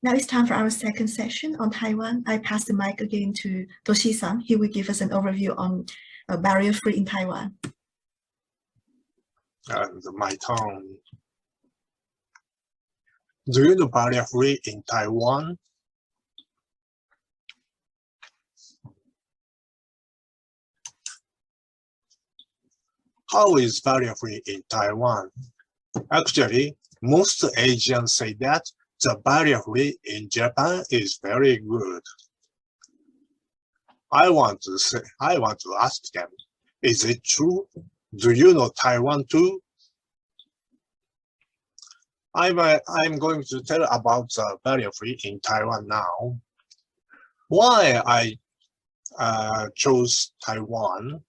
Now it's time for our second session on Taiwan. I pass the mic again to Toshi-san. He will give us an overview on barrier-free in Taiwan. My turn. Do you know barrier-free in Taiwan? How is barrier-free in Taiwan? Actually, most Asians say that the barrier-free in Japan is very good. I want to ask them, is it true? Do you know Taiwan too? I'm going to tell about the barrier-free in Taiwan now. Why I chose Taiwan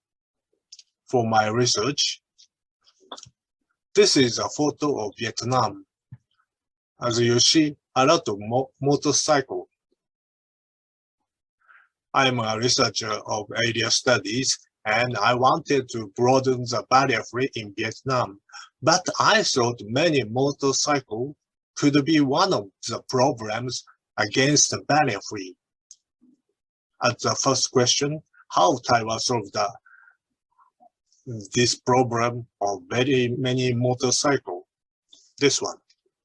for my research. This is a photo of Vietnam. As you see, a lot of motorcycle. I'm a researcher of area studies, and I wanted to broaden the barrier-free in Vietnam. But I thought many motorcycle could be one of the problems against the barrier-free. At the first question, how Taiwan solved this problem of very many motorcycle? This one.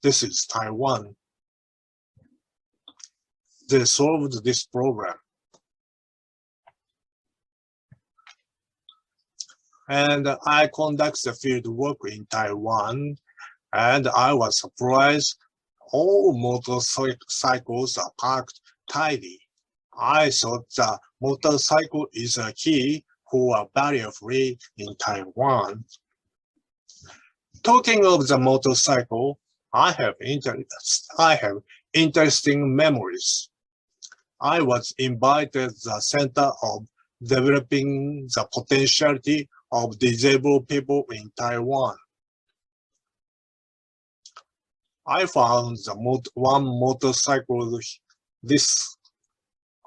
This is Taiwan. They solved this problem. And I conduct the field work in Taiwan, and I was surprised all motorcycles are parked tidy. I thought the motorcycle is a key for a barrier-free in Taiwan. Talking of the motorcycle, I have interesting memories. I was invited to the Center of Developing the Potentiality of Disabled People in Taiwan. I found one motorcycle.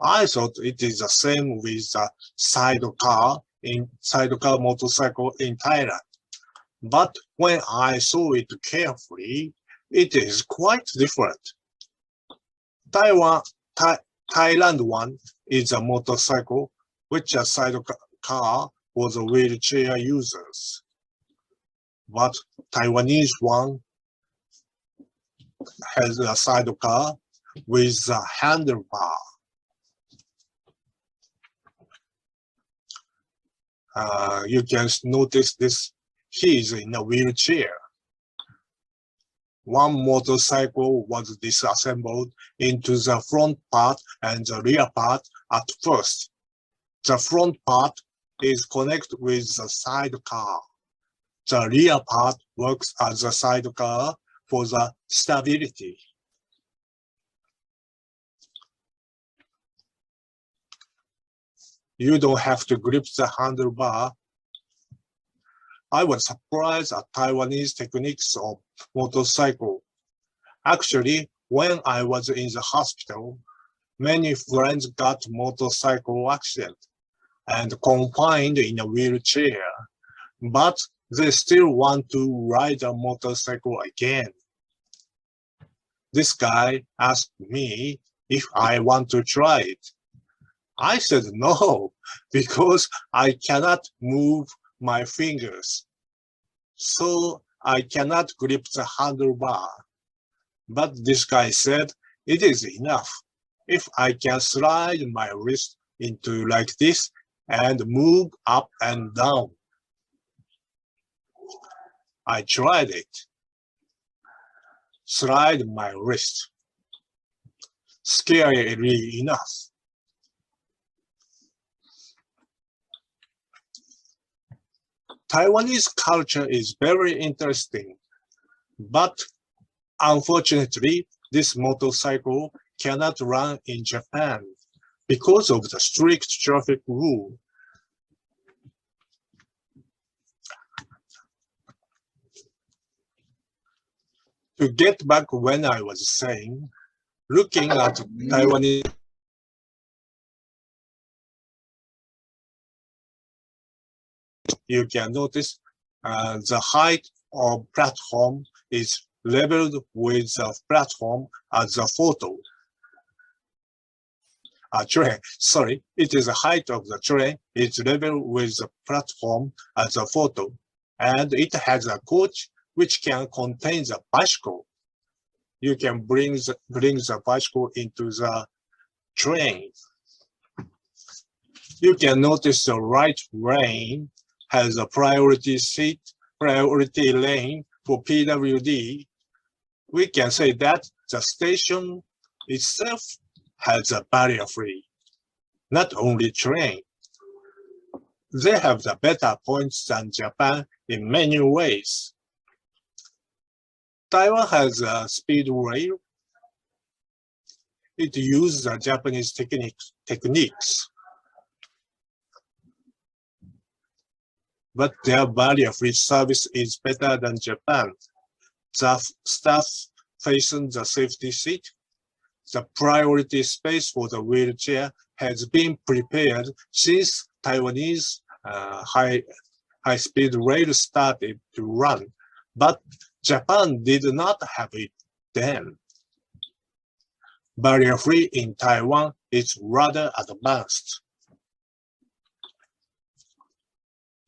I thought it is the same with the sidecar motorcycle in Thailand. But when I saw it carefully, it is quite different. Thailand one is a motorcycle, which a sidecar for the wheelchair users. But Taiwanese one has a sidecar with a handlebar. You can notice this, he is in a wheelchair. One motorcycle was disassembled into the front part and the rear part at first. The front part is connected with the sidecar. The rear part works as a sidecar for the stability. You don't have to grip the handlebar. I was surprised at Taiwanese techniques of motorcycle. Actually, when I was in the hospital, many friends got motorcycle accident and confined in a wheelchair, but they still want to ride a motorcycle again. This guy asked me if I want to try it. I said no, because I cannot move my fingers, so I cannot grip the handlebar. But this guy said, it is enough if I can slide my wrist into like this and move up and down. I tried it. Slide my wrist. Scary enough. Taiwanese culture is very interesting, but unfortunately, this motorcycle cannot run in Japan because of the strict traffic rule. To get back when I was saying, looking at Taiwanese, you can notice the height of platform is leveled with the platform as a photo. Sorry, it is the height of the train. It's level with the platform as a photo, and it has a coach which can contain the bicycle. You can bring the bicycle into the train. You can notice the right lane has a priority lane for PWD. We can say that the station itself has a barrier-free, not only train. They have the better points than Japan in many ways. Taiwan has a speed rail. It uses the Japanese techniques. But their barrier-free service is better than Japan. The staff facing the safety seat. The priority space for the wheelchair has been prepared since Taiwanese high-speed rail started to run, but Japan did not have it then. Barrier-free in Taiwan is rather advanced.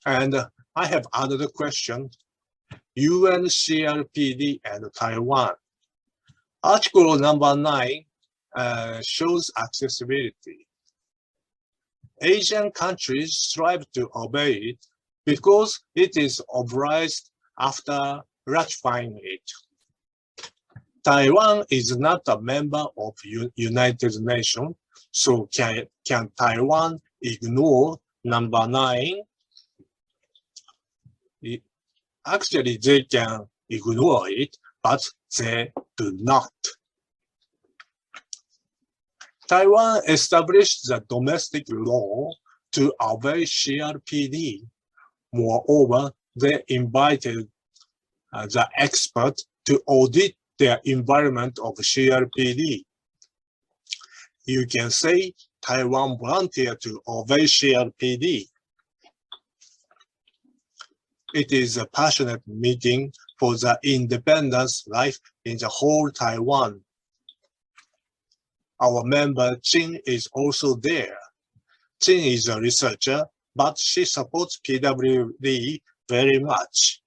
And I have another question. UNCRPD and Taiwan. Article number 9 shows accessibility. Asian countries strive to obey it because it is obliged after ratifying it. Taiwan is not a member of United Nations, so can Taiwan ignore number 9? Actually, they can ignore it, but they do not. Taiwan established the domestic law to obey CRPD. Moreover, they invited the expert to audit the environment of CRPD. You can say Taiwan volunteered to obey CRPD. It is a passionate meeting for the independence life in the whole Taiwan. Our member Chien is also there. Chien is a researcher, but she supports PWD very much.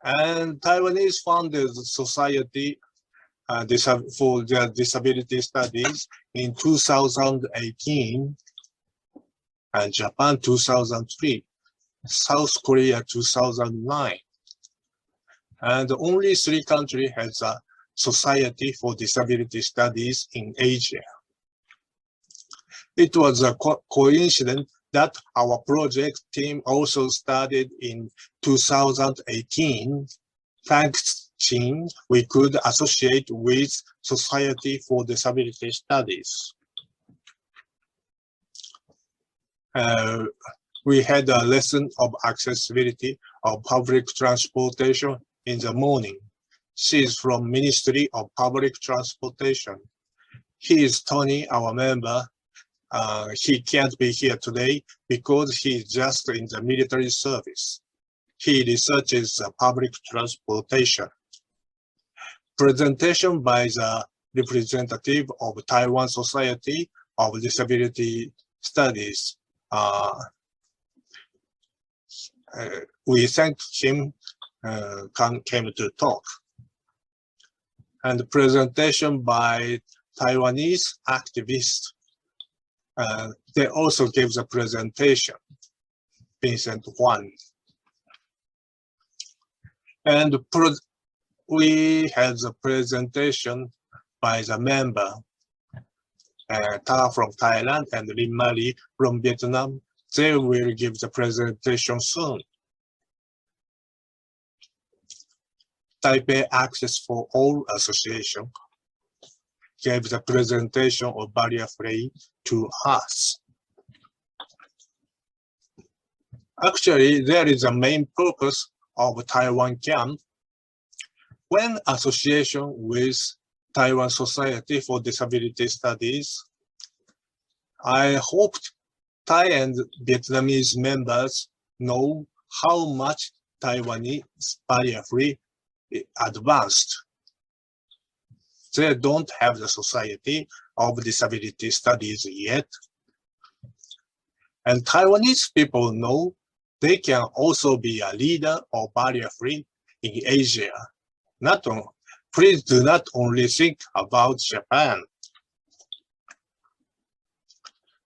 And Taiwanese founded Society for the Disability Studies in 2018, and Japan 2003. South Korea 2009. And only 3 countries has a Society for Disability Studies in Asia. It was a coincidence that our project team also started in 2018. Thanks Chien, we could associate with Society for Disability Studies. We had a lesson of accessibility of public transportation in the morning. She is from Ministry of Public Transportation. He is Tony, our member. He can't be here today because he is just in the military service. He researches public transportation. Presentation by the representative of Taiwan Society of Disability Studies. We thanked him came to talk. And the presentation by Taiwanese activists. They also gave the presentation, Vincent Huan. And we had the presentation by the member, Ta from Thailand and Linh Marie from Vietnam. They will give the presentation soon. Taipei Access for All Association gave the presentation of barrier-free to us. Actually, there is a main purpose of Taiwan Camp. When association with Taiwan Society for Disability Studies, I hoped Thai and Vietnamese members know how much Taiwanese barrier-free advanced. They don't have the Society of Disability Studies yet. And Taiwanese people know they can also be a leader or barrier-free in Asia. Please do not only think about Japan.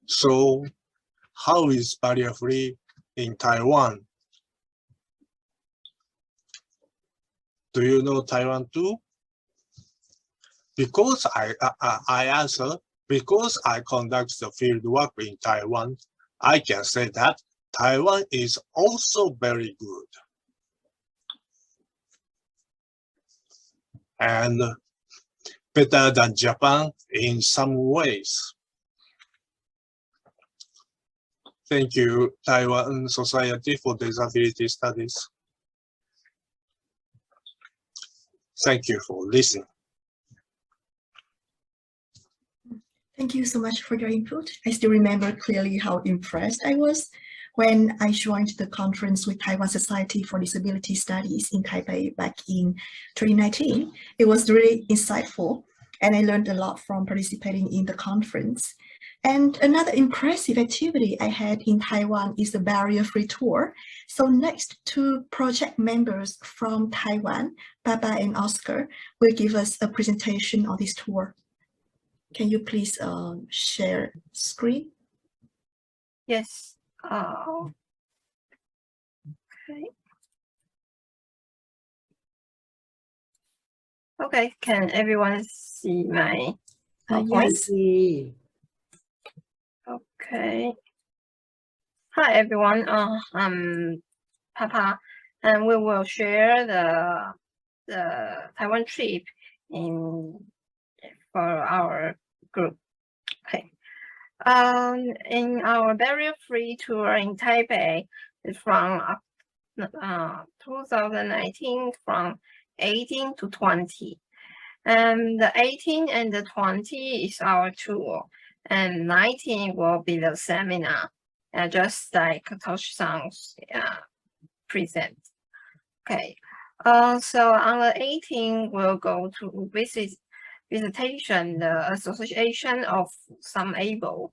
So, how is barrier-free in Taiwan? Do you know Taiwan too? Because I answer, because I conduct the field work in Taiwan, I can say that Taiwan is also very good. And better than Japan in some ways. Thank you, Taiwan Society for Disability Studies. Thank you for listening. Thank you so much for your input. I still remember clearly how impressed I was when I joined the conference with Taiwan Society for Disability Studies in Taipei back in 2019. It was really insightful, and I learned a lot from participating in the conference. And another impressive activity I had in Taiwan is the barrier-free tour. So next, two project members from Taiwan, Baba and Oscar, will give us a presentation on this tour. Can you please share screen? Yes. Okay. Okay, can everyone see my PowerPoint? Yes. Okay. Hi everyone. I'm Papa, and we will share the Taiwan trip for our group. Okay. In our barrier-free tour in Taipei from 2019, from 18 to 20. And the 18 and the 20 is our tour, and 19 will be the seminar, just like Toshi-san's present. Okay. So on the 18, we'll go to visitation, the Association of Some Able,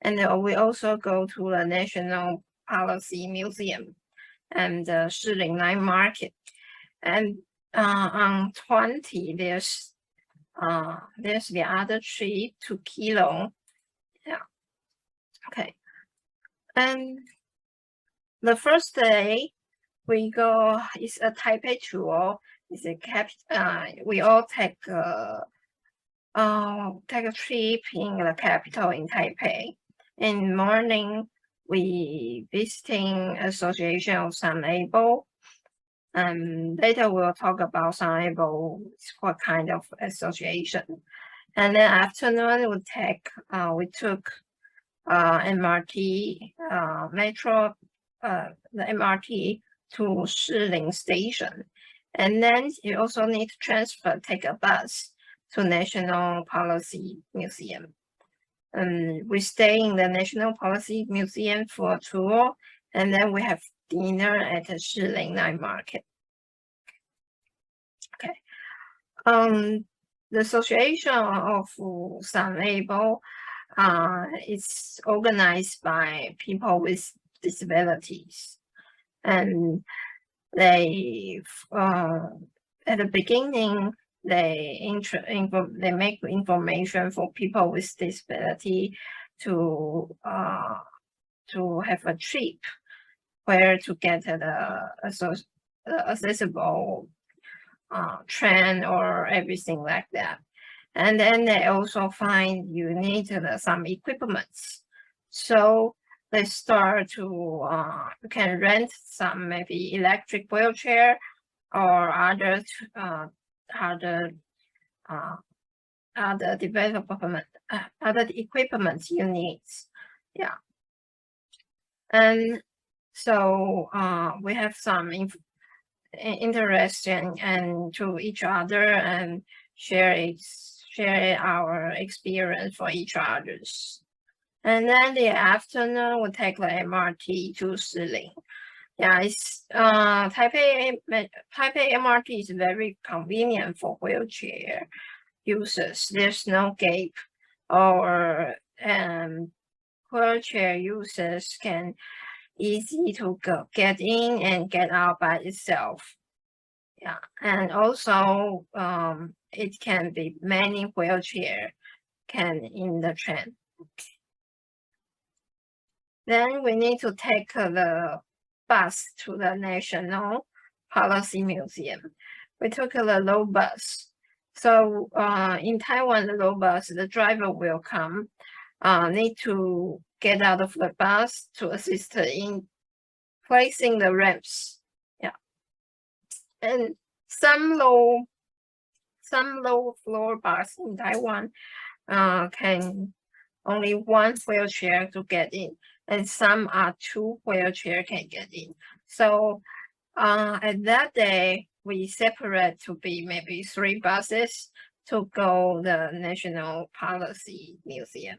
and we also go to the National Policy Museum and the Shiling Night Market. And on 20, there's the other trip to Keelung. Yeah. Okay. And the first day we go is a Taipei tour. It's a we all take a trip in the capital in Taipei. In the morning, we visiting Association of Some Able. Later we'll talk about Some Able, what kind of association. And then afternoon we took MRT, metro, the MRT to Shiling Station. And then you also need to take a bus to National Policy Museum. We stay in the National Policy Museum for a tour, and then we have dinner at the Shiling Night Market. Okay. The Association of Some Able is organized by people with disabilities, and they at the beginning they make information for people with disability to have a trip where to get the accessible train or everything like that. And then they also find you need some equipments. So they start to you can rent some maybe electric wheelchair or other development, other equipment you need. Yeah. And so we have some interaction and to each other and share our experience for each others. And then the afternoon we take the MRT to Shiling. Yeah, it's Taipei MRT is very convenient for wheelchair users. There's no gate, or wheelchair users can easy to get in and get out by itself. Yeah, and also it can be many wheelchair can in the train. Then we need to take the bus to the National Policy Museum. We took the low bus. So in Taiwan, the low bus, the driver will come, need to get out of the bus to assist in placing the ramps. Yeah, and some low floor bus in Taiwan can only one wheelchair to get in, and some are two wheelchair can get in. So at that day, we separate to be maybe 3 buses to go the National Policy Museum.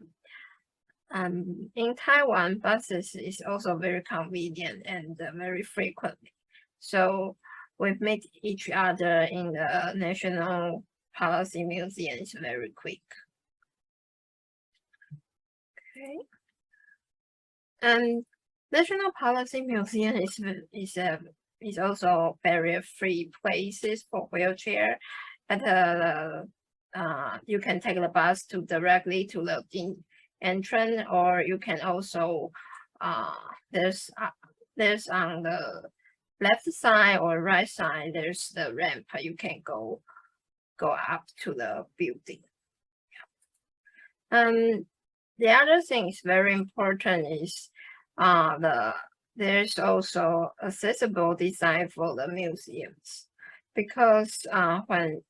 In Taiwan, buses is also very convenient and very frequently. So we meet each other in the National Policy Museum. It's very quick. Okay. And National Policy Museum is also very free places for wheelchair. And you can take the bus to directly to the entrance, or you can also there's on the left side or right side, there's the ramp. You can go up to the building. The other thing is very important is there's also accessible design for the museums, because when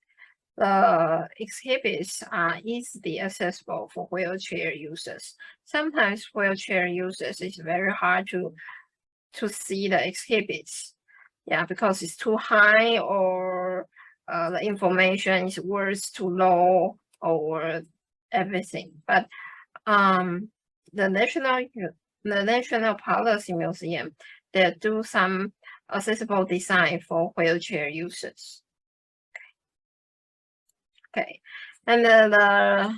the exhibits are easily accessible for wheelchair users, sometimes wheelchair users is very hard to see the exhibits. Yeah, because it's too high, or the information is words too low, or everything. But the National Policy Museum, they do some accessible design for wheelchair users. Okay, and the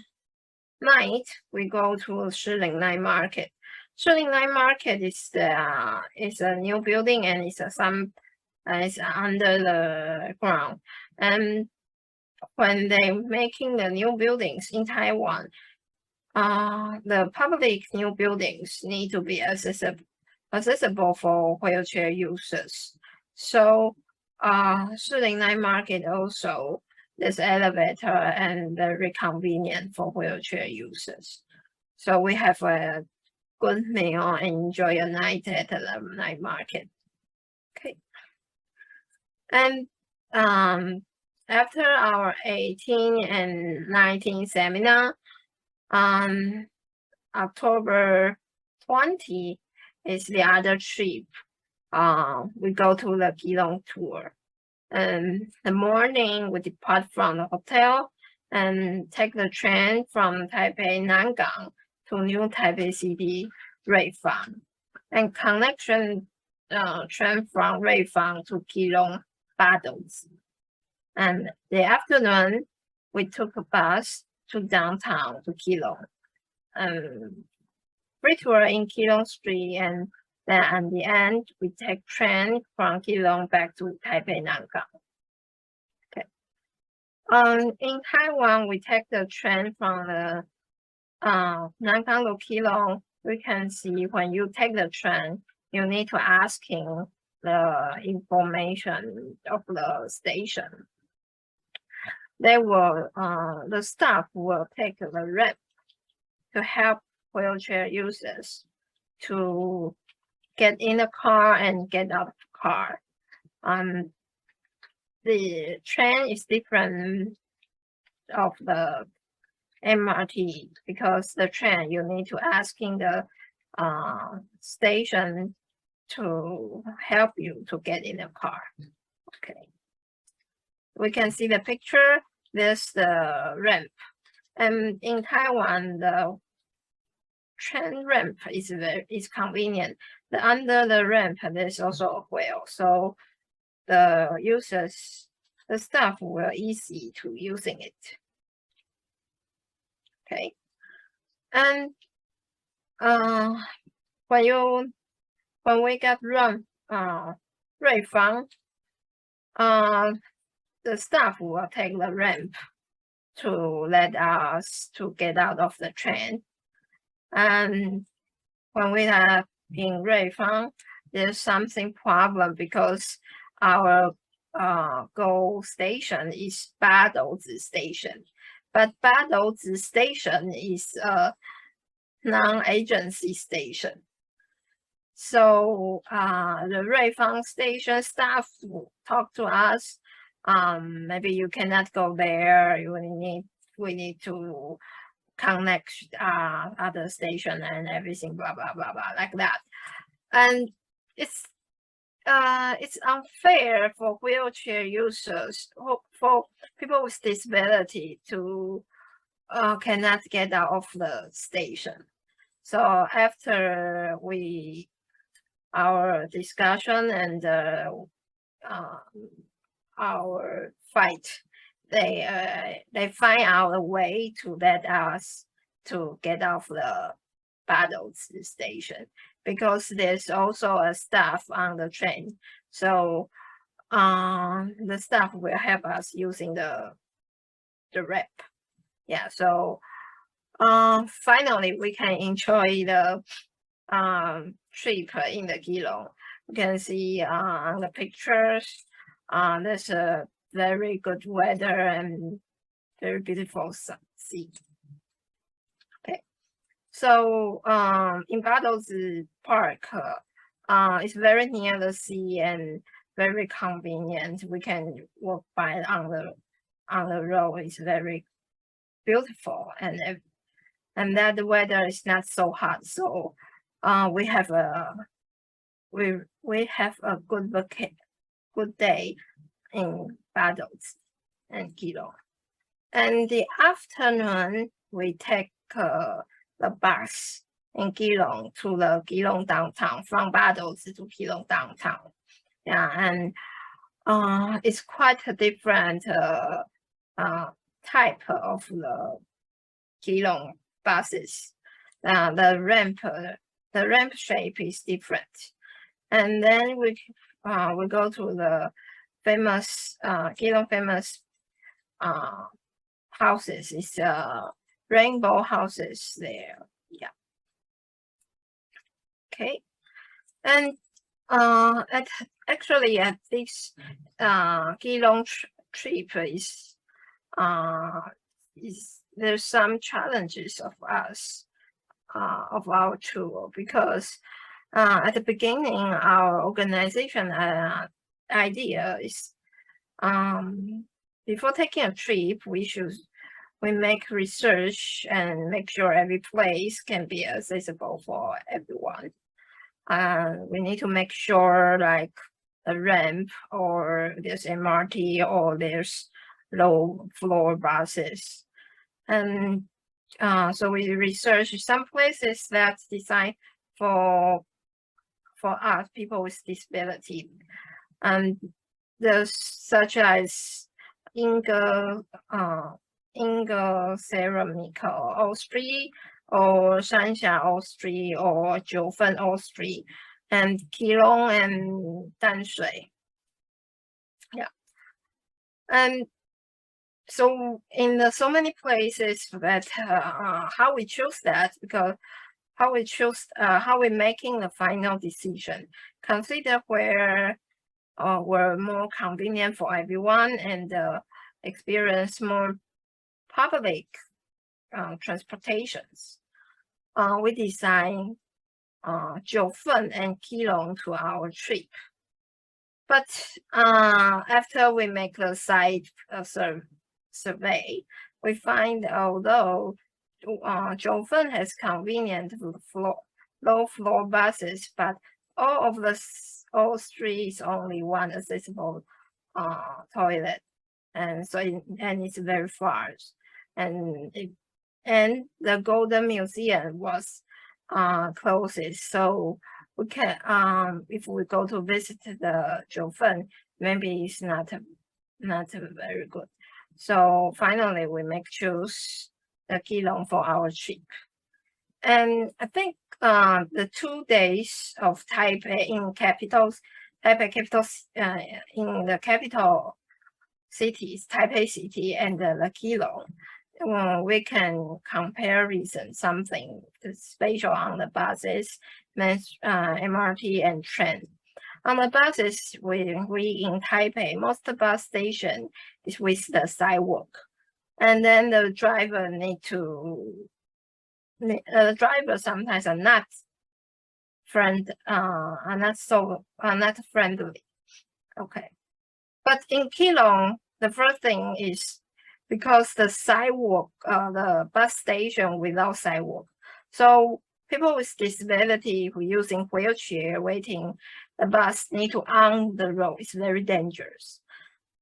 night we go to Shiling Night Market. Shiling Night Market is a new building, and it's it's under the ground. And when they're making the new buildings in Taiwan, the public new buildings need to be accessible for wheelchair users. So Shiling Night Market also, there's elevator and very convenient for wheelchair users. So we have a good meal and enjoy a night at the night market. Okay. And after our 18 and 19 seminar, October 20 is the other trip. We go to the Keelung tour. And the morning we depart from the hotel and take the train from Taipei Nangang to New Taipei City Ruifang, and connection train from Ruifang to Keelung Badouzi. And the afternoon we took a bus to downtown to Keelung. Free tour in Keelung Street, and then at the end we take train from Keelung back to Taipei Nangang. Okay. In Taiwan, we take the train from the Nangang to Keelung. We can see when you take the train, you need to asking the information of the station. The staff will take the ramp to help wheelchair users to get in the car and get out of the car. The train is different of the MRT, because the train you need to asking the station to help you to get in the car. Okay. We can see the picture. There's the ramp. And in Taiwan, the train ramp is convenient. under the ramp there's also a wheel, so the staff will easy to using it. Okay, and when we get Ruifang, the staff will take the ramp to let us to get out of the train. And when we are in Ruifang, there's something problem because our goal station is Badouzi Station, but Badouzi Station is a non-agency station. So the Ruifang station staff will talk to us. Maybe you cannot go there. We need to connect other station and everything, blah blah blah blah, like that. And it's unfair for wheelchair users, for people with disability to cannot get out of the station. So after our discussion and our fight, they find out a way to let us to get off the Badouzi station, because there's also a staff on the train. So the staff will help us using the ramp. Yeah, so finally we can enjoy the trip in the Keelung. You can see on the pictures, there's a very good weather and very beautiful sea. Okay, so in Badouzi Park, it's very near the sea and very convenient. We can walk by on the road. It's very beautiful, and that the weather is not so hot. So we have a good day in Badouzi and Keelung. And the afternoon we take the bus in Keelung to the Keelung downtown, from Badouzi to Keelung downtown. Yeah, and it's quite a different type of the Keelung buses. The ramp shape is different. And then we go to the famous Keelung famous houses. It's rainbow houses there. Yeah. Okay. And actually at this Keelung trip is there's some challenges of us of our tour, because at the beginning our organization idea is before taking a trip we make research and make sure every place can be accessible for everyone. We need to make sure like a ramp, or there's MRT, or there's low floor buses. And so we research some places that's designed for us, people with disability. And there's such as Ceramical Street, or Shanxia Street, or Jiufen Street, and Keelung and Danshui. Yeah. And so in so many places that how we choose that, because how we're making the final decision, consider where were more convenient for everyone and experience more public transportations. We design Jiufen and Keelung to our trip. But after we make the site survey, we find although Jiufen has convenient low floor buses, but all streets only one accessible toilet, and so it's very far, and the Golden Museum was closed. So we can if we go to visit the Jiufen, maybe it's not very good. So finally, we choose the Keelung for our trip. And I think the 2 days of Taipei in Taipei capital, in the capital cities, Taipei city and the Keelung, we can comparison something special on the buses, MRT and Chen. On the buses, we in Taipei, most bus station is with the sidewalk, and then the driver driver sometimes are not not friendly. Okay, but in Keelung, the first thing is because the sidewalk, the bus station without sidewalk, so people with disability who using wheelchair waiting the bus need to on the road. It's very dangerous,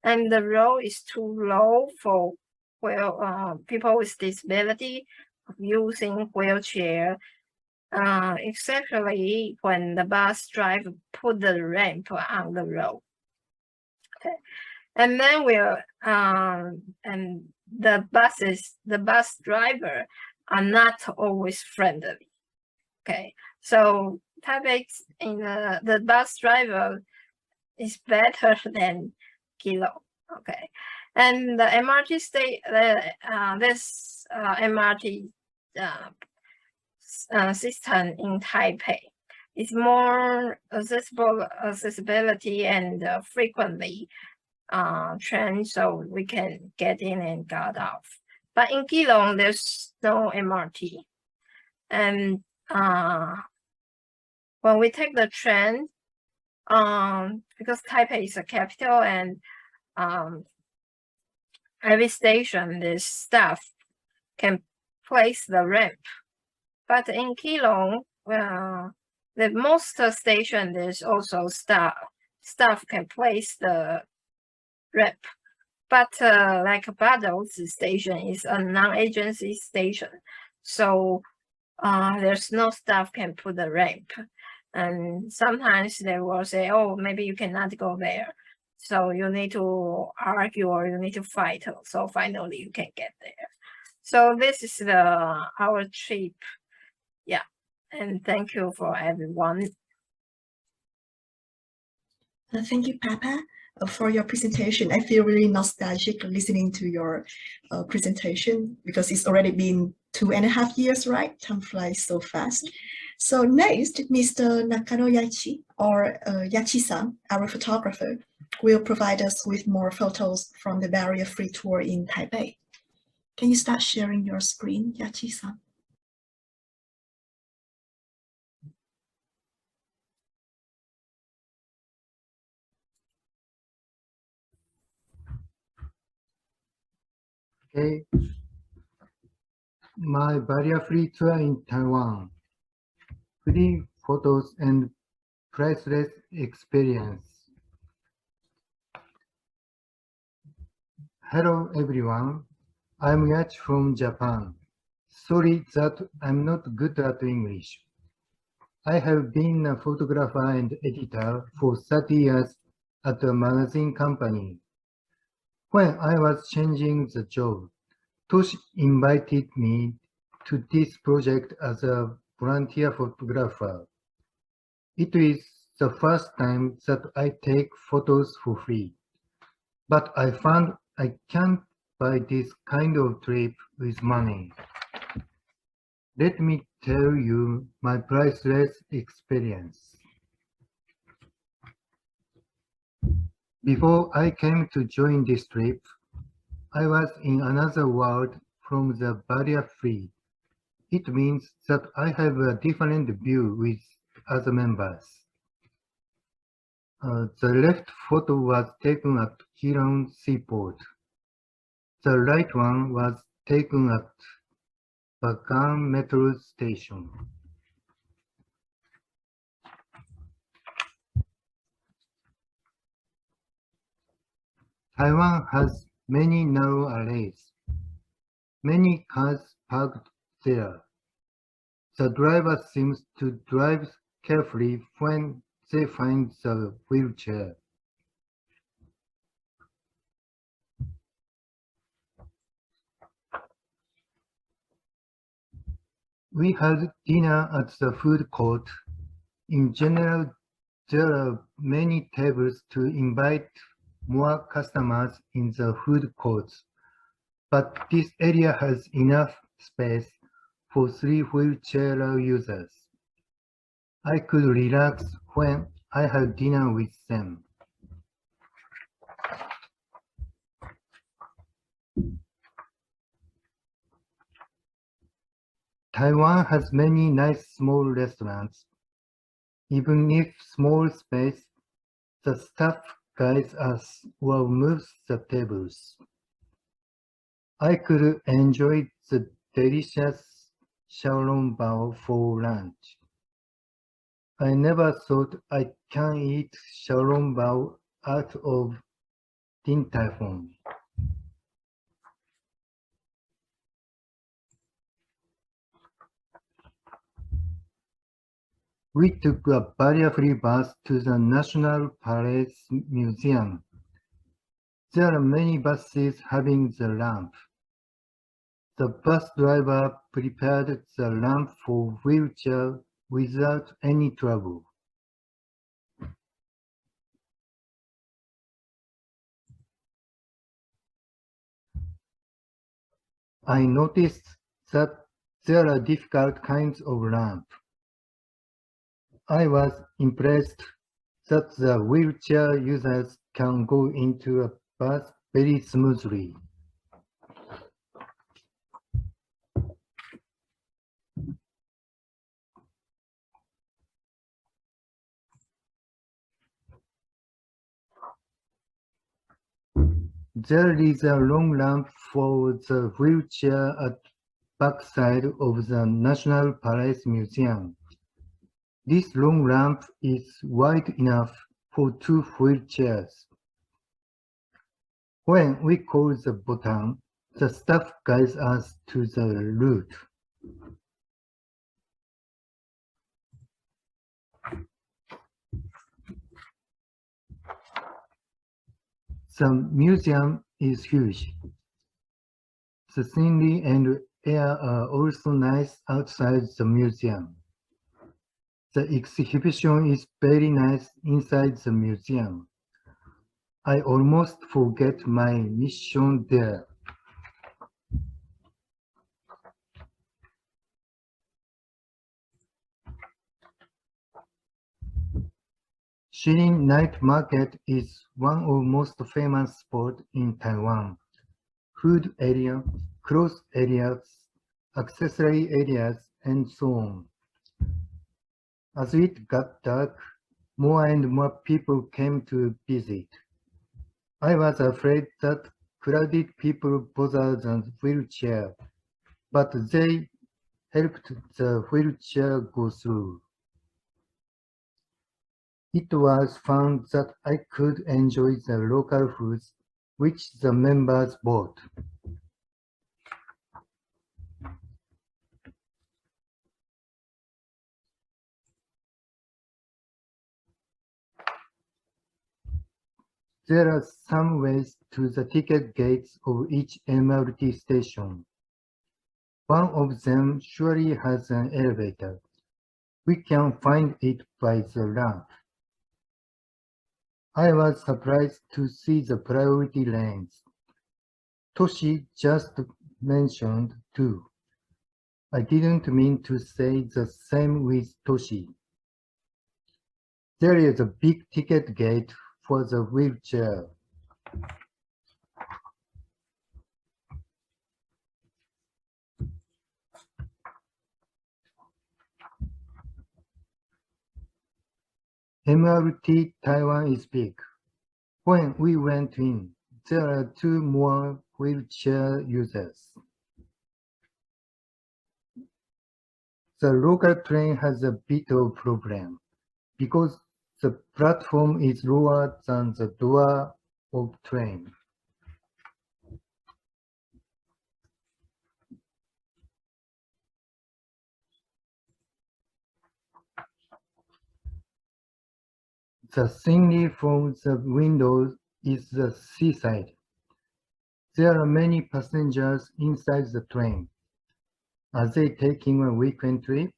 and the road is too low for people with disability using wheelchair, especially when the bus driver put the ramp on the road. Okay, and then and the bus driver are not always friendly. Okay, so Taipei in the bus driver is better than Keelung. Okay, and the MRT this MRT system in Taipei is more accessibility and frequently train, so we can get in and get off. But in Keelung, there's no MRT, and when we take the train, because Taipei is a capital and every station, the staff can place the ramp. But in Keelung, the most station, there's also staff can place the ramp. But like Bado's station is a non-agency station, so there's no staff can put the ramp. And sometimes they will say, oh, maybe you cannot go there. So you need to argue or you need to fight. So finally you can get there. So this is our trip. Yeah. And thank you for everyone. Thank you, Papa, for your presentation. I feel really nostalgic listening to your presentation because it's already been 2.5 years, right? Time flies so fast. So next, Mr. Nakano Yaichi, or Yacchi-san, our photographer, will provide us with more photos from the barrier-free tour in Taipei. Can you start sharing your screen, Yacchi-san? Okay. My barrier-free tour in Taiwan. Free photos and priceless experience. Hello everyone, I'm Yacchi from Japan. Sorry that I'm not good at English. I have been a photographer and editor for 30 years at a magazine company. When I was changing the job, Toshi invited me to this project as a volunteer photographer. It is the first time that I take photos for free, but I found I can't buy this kind of trip with money. Let me tell you my priceless experience. Before I came to join this trip, I was in another world from the barrier-free. It means that I have a different view with other members. The left photo was taken at Keelung Seaport. The right one was taken at Bagan Metro Station. Taiwan has many narrow alleys. Many cars parked there. The driver seems to drive carefully when they find the wheelchair. We had dinner at the food court. In general, there are many tables to invite more customers in the food courts, but this area has enough space for 3 wheelchair users. I could relax when I had dinner with them. Taiwan has many nice small restaurants. Even if small space, the staff guides us or moves the tables. I could enjoy the delicious xiaolongbao for lunch. I never thought I can eat xiaolongbao out of Din Tai Fung. We took a barrier-free bus to the National Palace Museum. There are many buses having the ramp. The bus driver prepared the ramp for wheelchair without any trouble. I noticed that there are difficult kinds of ramp. I was impressed that the wheelchair users can go into a bus very smoothly. There is a long ramp for the wheelchair at backside of the National Palace Museum. This long ramp is wide enough for 2 wheelchairs. When we call the button, the staff guides us to the route. The museum is huge. The scenery and air are also nice outside the museum. The exhibition is very nice inside the museum. I almost forget my mission there. Chien Night Market is one of most famous spots in Taiwan. Food area, clothes areas, accessory areas, and so on. As it got dark, more and more people came to visit. I was afraid that crowded people bothered the wheelchair, but they helped the wheelchair go through. It was fun that I could enjoy the local foods which the members bought. There are some ways to the ticket gates of each MRT station. One of them surely has an elevator. We can find it by the ramp. I was surprised to see the priority lanes. Toshi just mentioned too. I didn't mean to say the same with Toshi. There is a big ticket gate for the wheelchair. MRT Taiwan is big. When we went in, there are 2 more wheelchair users. The local train has a bit of problem because the platform is lower than the door of train. The scenery from the window is the seaside. There are many passengers inside the train. Are they taking a weekend trip?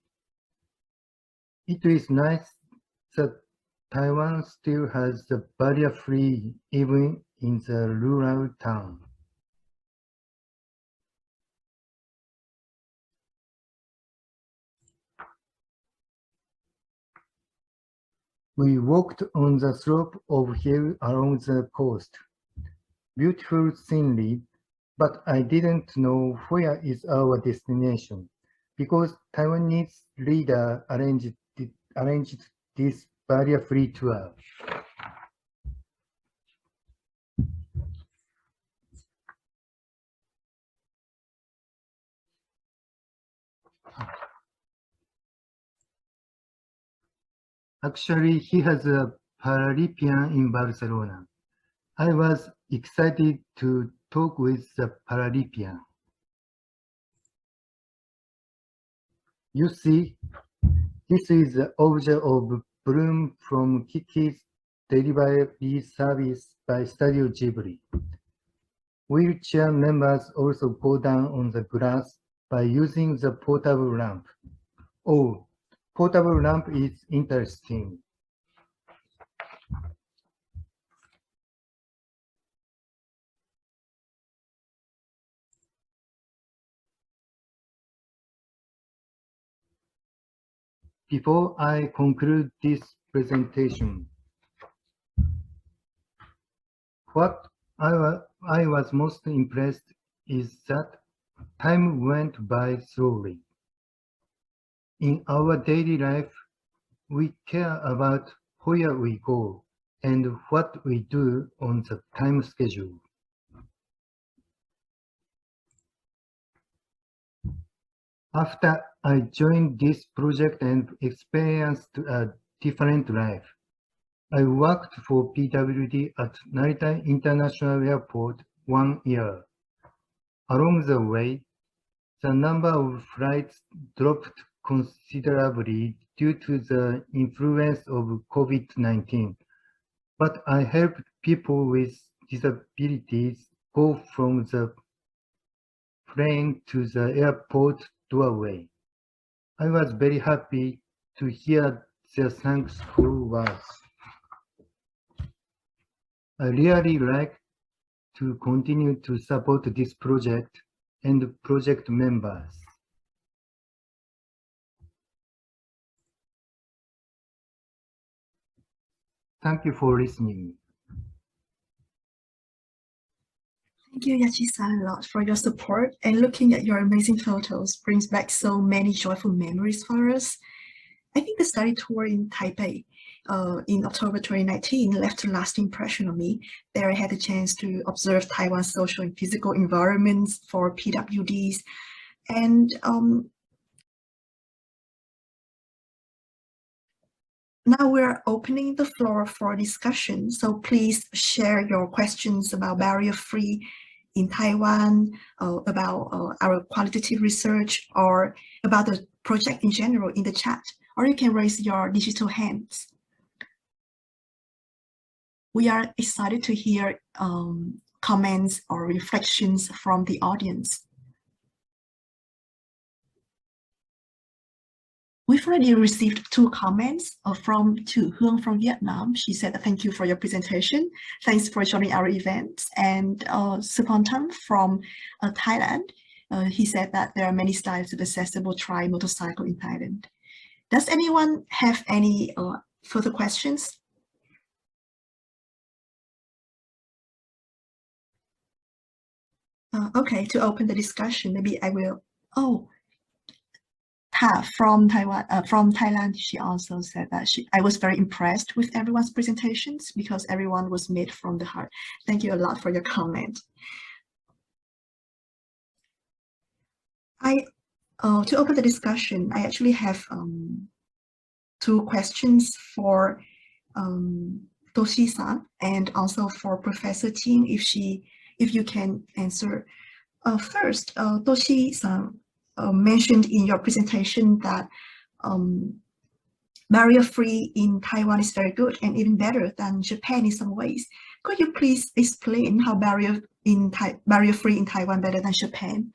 It is nice that Taiwan still has the barrier-free even in the rural town. We walked on the slope of hill along the coast. Beautiful scenery, but I didn't know where is our destination because Taiwanese leader arranged this barrier-free tour. Actually, he has a Paralympian in Barcelona. I was excited to talk with the Paralympian. You see, this is the object of Bloom from Kiki's delivery service by Studio Ghibli. Wheelchair members also go down on the grass by using the portable lamp. Oh, portable lamp is interesting. Before I conclude this presentation, what I was most impressed is that time went by slowly. In our daily life, we care about where we go and what we do on the time schedule. After I joined this project and experienced a different life, I worked for PWD at Narita International Airport 1 year. Along the way, the number of flights dropped considerably due to the influence of COVID-19, but I helped people with disabilities go from the plane to the airport doorway. I was very happy to hear their thankful words. I really like to continue to support this project and project members. Thank you for listening. Thank you, Yacchi-san, a lot for your support, and looking at your amazing photos brings back so many joyful memories for us. I think the study tour in Taipei in October 2019 left a lasting impression on me. There I had the chance to observe Taiwan's social and physical environments for PWDs, and now we're opening the floor for discussion, so please share your questions about barrier-free in Taiwan, about our qualitative research, or about the project in general in the chat, or you can raise your digital hands. We are excited to hear comments or reflections from the audience. We've already received 2 comments from Tu Hương from Vietnam. She said, thank you for your presentation. Thanks for joining our event. And Supontam from Thailand, he said that there are many styles of accessible tri-motorcycle in Thailand. Does anyone have any further questions? Okay, to open the discussion, maybe I will. Oh, Ta from Taiwan, from Thailand, she also said that I was very impressed with everyone's presentations because everyone was made from the heart. Thank you a lot for your comment. To open the discussion, I actually have 2 questions for Toshi-san and also for Professor Chien, if you can answer. First, Toshi-san mentioned in your presentation that barrier-free in Taiwan is very good and even better than Japan in some ways. Could you please explain how barrier-free in Taiwan better than Japan?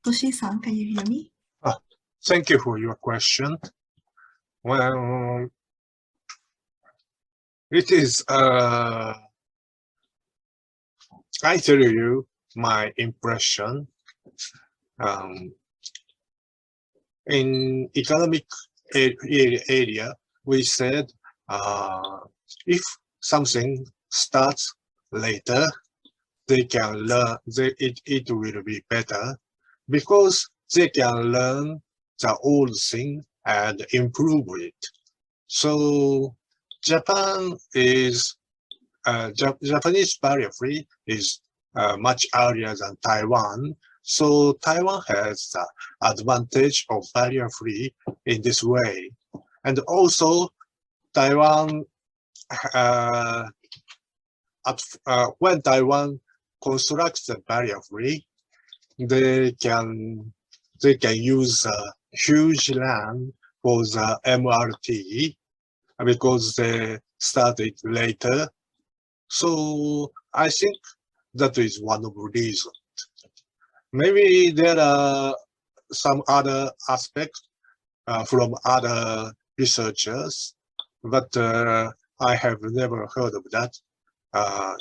Toshi-san, can you hear me? Thank you for your question. Well, it is, I tell you my impression. In economic area, we said if something starts later, they can learn, it will be better because they can learn the old thing and improve it. So Japan is, Japanese barrier-free is much earlier than Taiwan. So Taiwan has the advantage of barrier-free in this way. And also Taiwan, when Taiwan constructs the barrier-free, they can use huge land for the MRT because they started later. So I think that is one of the reasons. Maybe there are some other aspects from other researchers, but I have never heard of that.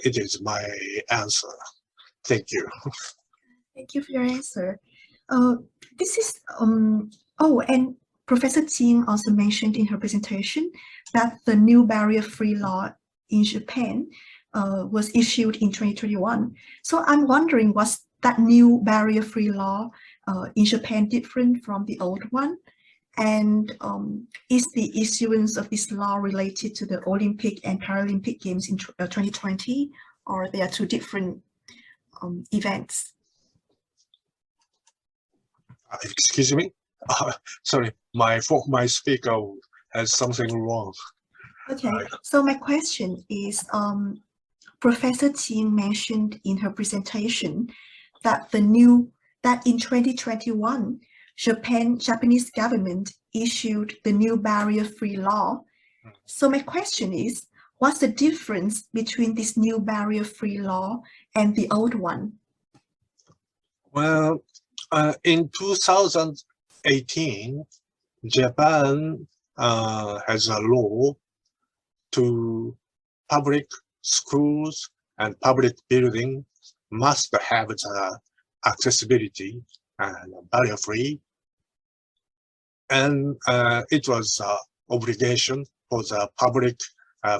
It is my answer. Thank you. Thank you for your answer. This is, and Professor Chien also mentioned in her presentation that the new barrier-free law in Japan was issued in 2021. So I'm wondering, was that new barrier-free law in Japan different from the old one? And is the issuance of this law related to the Olympic and Paralympic Games in 2020, or they are two different events? Excuse me? Sorry, my speaker has something wrong. Okay, so my question is, Professor Chien mentioned in her presentation that in 2021, Japanese government issued the new barrier-free law. So my question is, what's the difference between this new barrier-free law and the old one? Well, in 2018, Japan has a law to public schools and public buildings must have the accessibility and barrier-free. And it was an obligation for the public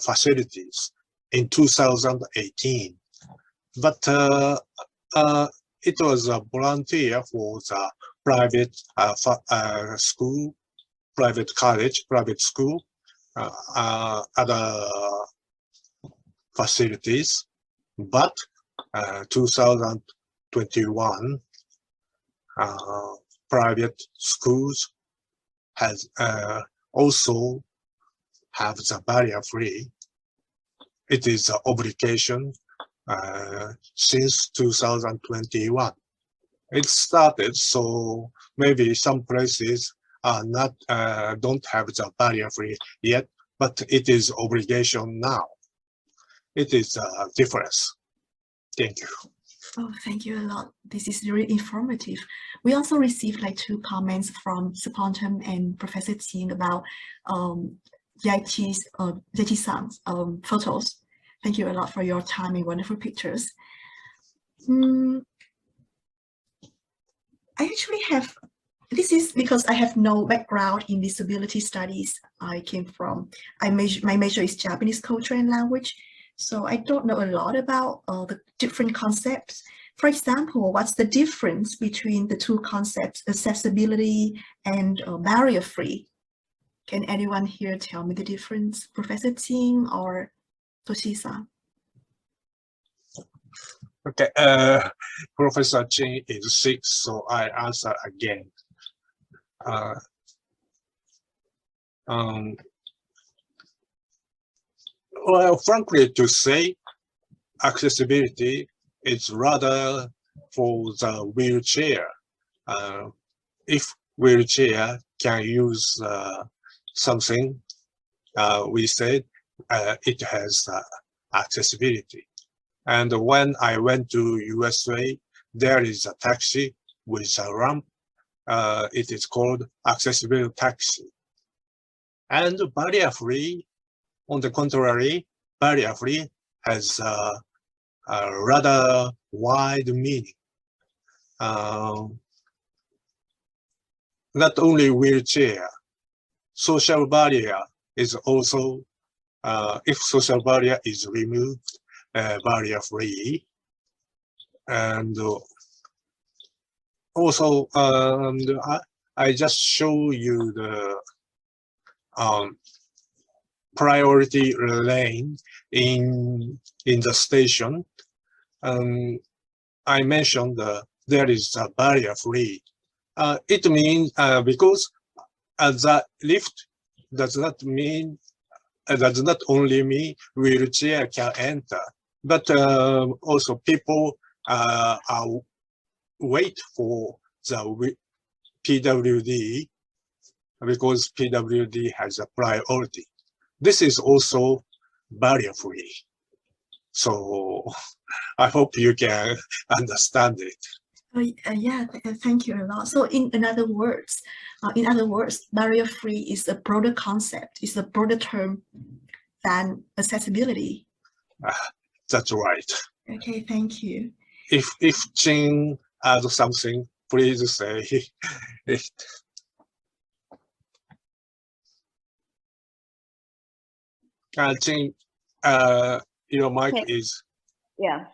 facilities in 2018. But it was a volunteer for the private school, private college, private school, other facilities. But 2021, private schools has also have the barrier-free. It is an obligation since 2021. It started, so maybe some places are not don't have the barrier-free yet, but it is obligation now. It is a difference. Thank you. Oh, thank you a lot. This is really informative. We also received like 2 comments from Sapontam and Professor Chien about Yaichi's photos. Thank you a lot for your time and wonderful pictures. I actually have, this is because I have no background in disability studies. My major is Japanese culture and language. So I don't know a lot about the different concepts. For example, what's the difference between the 2 concepts, accessibility and barrier-free? Can anyone here tell me the difference? Professor Chien or Toshi-san? Okay, Professor Chien is sick, so I answer again. Well, frankly to say, accessibility it's rather for the wheelchair. If wheelchair can use something, we said it has accessibility. And when I went to USA, there is a taxi with a ramp. It is called accessible taxi. And barrier-free, on the contrary, barrier-free has a rather wide meaning. Not only wheelchair, social barrier is also, if social barrier is removed, barrier-free. And also, I just show you the priority lane in the station. I mentioned there is a barrier-free. It means because the lift does not mean does not only mean wheelchair can enter, but also people are wait for the PWD because PWD has a priority. This is also barrier-free. So I hope you can understand it. Yeah, thank you a lot. So in other words, barrier-free is a broader concept, it's a broader term than accessibility. That's right. Okay, thank you. If Chien adds something, please say it. Chien, your mic Okay. is. Yeah.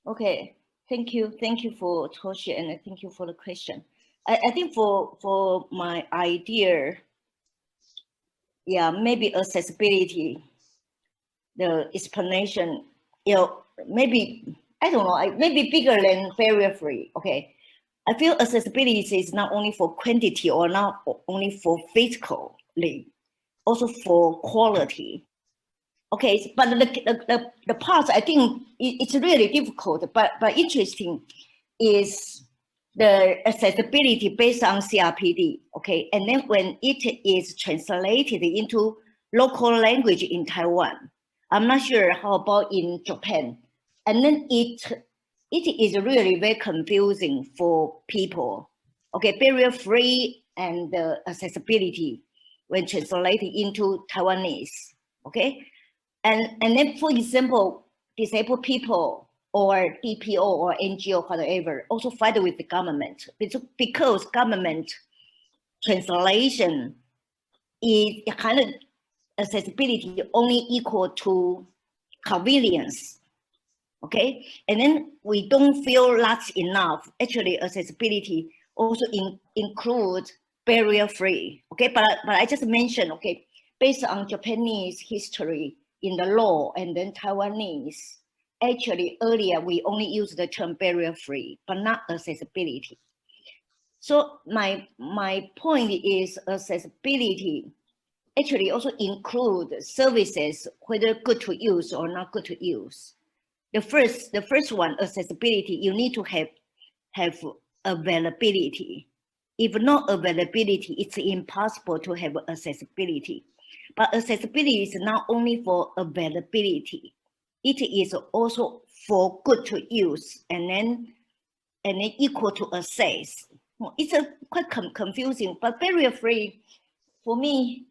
Okay. Thank you. Thank you for Toshi, and thank you for the question. I think for my idea, yeah, maybe accessibility, the explanation, maybe, I don't know, maybe bigger than barrier-free. Okay. I feel accessibility is not only for quantity or not only for physically, also for quality. Okay, but the parts I think it's really difficult, but interesting is the accessibility based on CRPD. Okay, and then when it is translated into local language in Taiwan, I'm not sure how about in Japan, and then it is really very confusing for people. Okay, barrier-free and accessibility when translated into Taiwanese. Okay. And then, for example, disabled people or DPO or NGO, whatever, also fight with the government because government translation is a kind of accessibility only equal to convenience. Okay, and then we don't feel that's enough. Actually, accessibility also includes barrier-free. Okay, but I just mentioned, okay, based on Japanese history in the law and then Taiwanese, actually earlier we only used the term barrier-free, but not accessibility. So my point is accessibility actually also include services, whether good to use or not good to use. The first one, accessibility, you need to have availability. If not availability, it's impossible to have accessibility. But accessibility is not only for availability, it is also for good to use and then equal to access. It's quite confusing, but barrier-free, for me,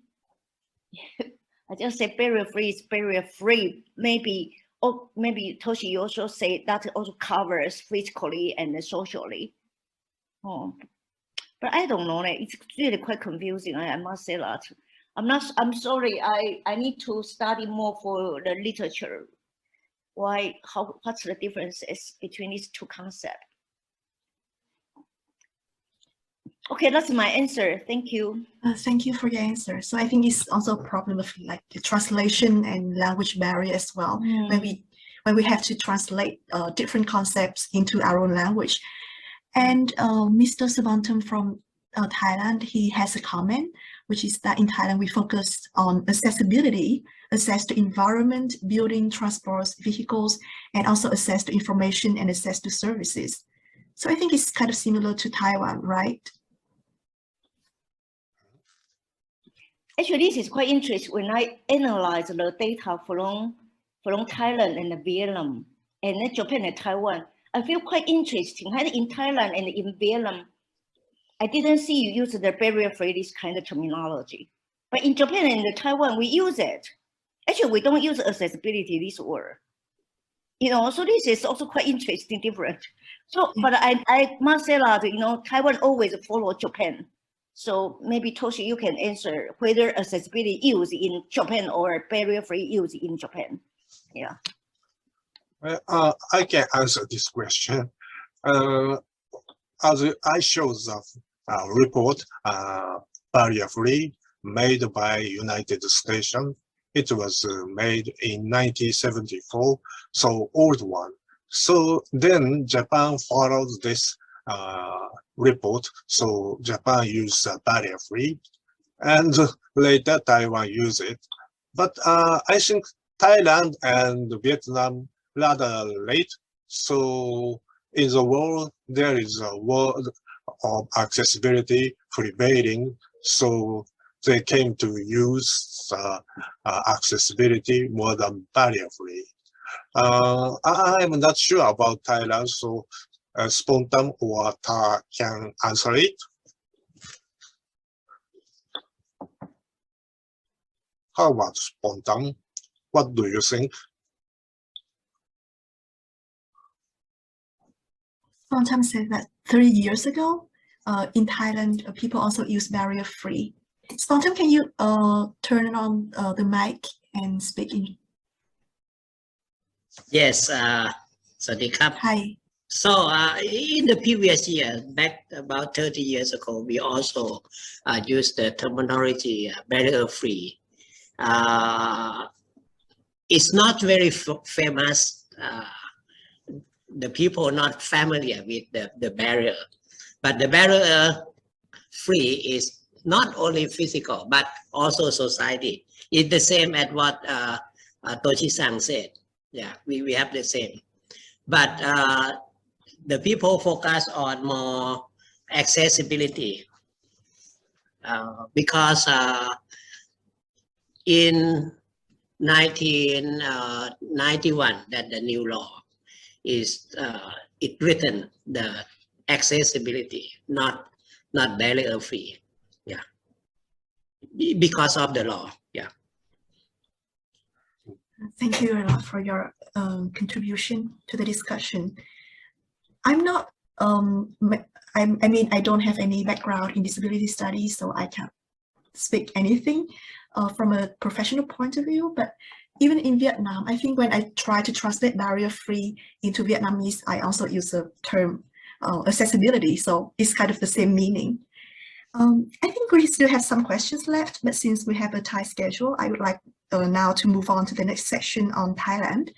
I just say barrier-free is barrier-free. Maybe Toshi, you also say that also covers physically and socially. Oh, but I don't know. It's really quite confusing. I must say that. I'm sorry. I need to study more for the literature. What's the differences between these two concepts? Okay, that's my answer. Thank you. Thank you for your answer. So I think it's also a problem of like the translation and language barrier as well. When we have to translate different concepts into our own language. And Mr. Sabantam from Thailand, he has a comment which is that in Thailand, we focus on accessibility, access to environment, building, transport, vehicles, and also access to information and access to services. So I think it's kind of similar to Taiwan, right? Actually, this is quite interesting. When I analyze the data from Thailand and Vietnam, and then Japan and Taiwan, I feel quite interesting. In Thailand and in Vietnam, I didn't see you use the barrier-free, this kind of terminology. But in Japan and Taiwan, we use it. Actually, we don't use accessibility, this word. So this is also quite interesting, different. So, but I must say that, Taiwan always follow Japan. So maybe Toshi, you can answer whether accessibility used in Japan or barrier-free used in Japan. Yeah. I can answer this question. As I showed the report, barrier-free, made by United States. It was made in 1974, so old one. So then Japan followed this report, so Japan used barrier-free, and later Taiwan used it. But I think Thailand and Vietnam rather late. So in the world, there is a world of accessibility prevailing. So they came to use accessibility more than barrier-free. I'm not sure about Thailand, so Spontan or Ta can answer it. How about Spontan? What do you think? Spontan said that 30 years ago, in Thailand, people also use barrier-free. Spontan, can you turn on the mic and speak in? Yes, Sadikap. Hi. So in the previous year, back about 30 years ago, we also used the terminology barrier-free. It's not very famous. The people are not familiar with the barrier, but the barrier-free is not only physical, but also society. It's the same as what Toshi-san said. Yeah, we have the same. But the people focus on more accessibility because in 1991, that the new law is it written the accessibility, not barrier free. Yeah, because of the law. Yeah. Thank you a lot for your contribution to the discussion. I'm not, I mean, I don't have any background in disability studies, so I can't speak anything from a professional point of view, but even in Vietnam, I think when I try to translate barrier-free into Vietnamese, I also use the term accessibility, so it's kind of the same meaning. I think we still have some questions left, but since we have a tight schedule, I would like now to move on to the next section on Thailand.